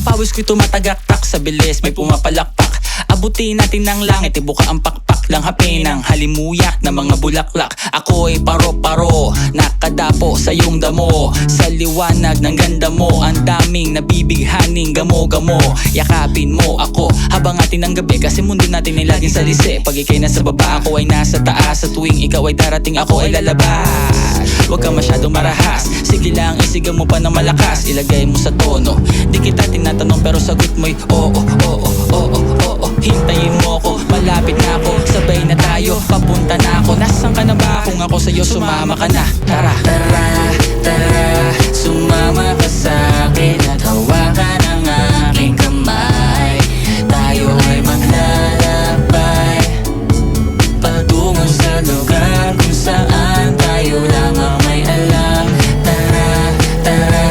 pawis ko'y tumatagaktak sa bilis, may pumapalakpak. Abutin natin ng langit, ibuka ang pakpak lang hapin ng halimuyak na mga bulaklak. Ako'y paro-paro, nakadapo sa iyong damo. Sa liwanag ng ganda mo, ang daming nabibighaning gamo-gamo. Yakapin mo ako habang atin ang gabi, kasi mundo natin ay laging salisi. Pag ikay nasa baba, ako ay nasa taas. Sa tuwing ikaw ay darating, ako ay lalabas. Huwag ka masyadong marahas, sige lang isigaw mo pa ng malakas. Ilagay mo sa tono, di kita tinatanong pero sagot mo'y oo, oo, oo, oo. Hintayin mo ko, malapit na ako, sabay na tayo, papunta na ako. Nasaan ka na ba? Kung ako sa'yo, sumama ka na. Tara, tara, tara, sumama ka sa'kin at hawakan ang aking kamay. Tayo ay maglalakbay patungo sa lugar kung saan tayo lang ang may alam. Tara, tara,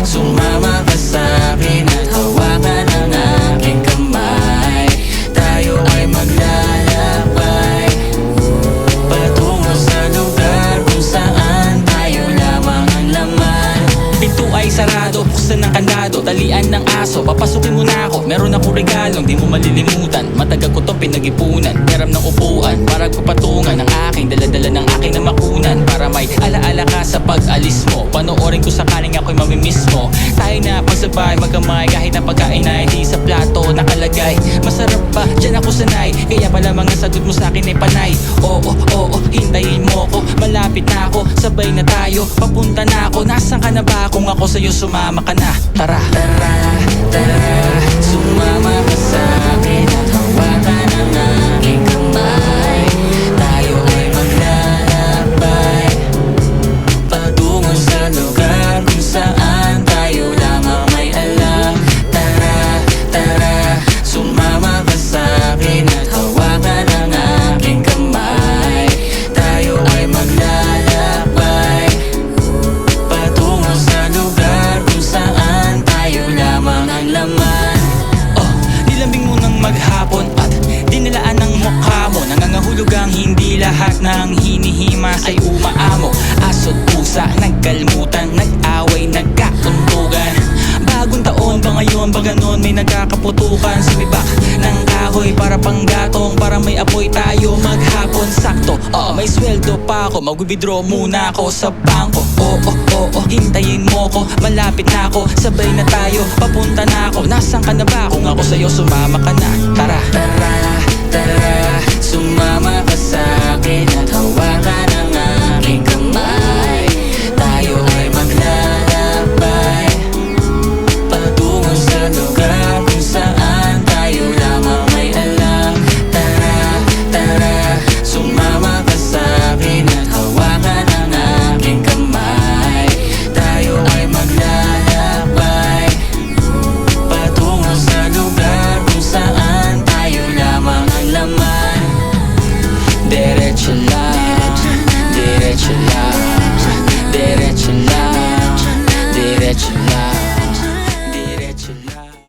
sumama ka sa'kin at hawakan ang aking kamay. Tayo ay maglalakbay patungo sa lugar kung saan tayo lamang ang laman. Pinto ay sarado, buksan ng kandado, talian ng aso, papasukin mo na ako. Meron akong regalong di mo malilimutan, matagal ko to pinag-ipunan. Meram ng upuan, para papatungan ng aking daladala ng aking namakunan. Para may alaala ka sa pag-alis mo, panoorin ko sakaling ako'y mamimiss mo. Tayo na pagsabay, magkamay, kahit na pagkain ay di sa plato nakalagay. Masarap ba? Diyan ako sanay, kaya pala mga sagot mo sa akin ay panay. Oo, oo, hintayin mo ko, malapit na ako, sabay na tayo, papunta na ako. Nasaan ka na ba? Kung ako sa'yo, sumama ka na. Tara, tara, tara, sumama ka sa'kin at hawakan ang aking kamay. Tayo ay maglalakbay patungo sa lugar kung saan tayo lamang may alam. Tara, tara, sumama ka sa'kin at hawakan ang aking kamay. Tayo ay maglalakbay patungo sa lugar kung saan tayo lamang ang laman. Oh, nilambing mo ng maghapon at dinilaan ng mukha mo. Nangangahulog ang hindi lahat ng hinihimas ay umaamo. Aso't pusa, nagkalmutan, nag-away, nagkakuntugan. Bagong taon ba ngayon ba ganon, may nagkakaputukan. Sumibak ng kahoy para panggatong, para may apoy tayo maghapon. Sakto, may sweldo pa ako, mag-withdraw muna ako sa bangko. Oo, oo, hintayin mo ko, malapit na ako, sabay na tayo, papunta na ako. Nasaan ka na ba? Kung ako sa'yo, sumama ka na. Tara, tara,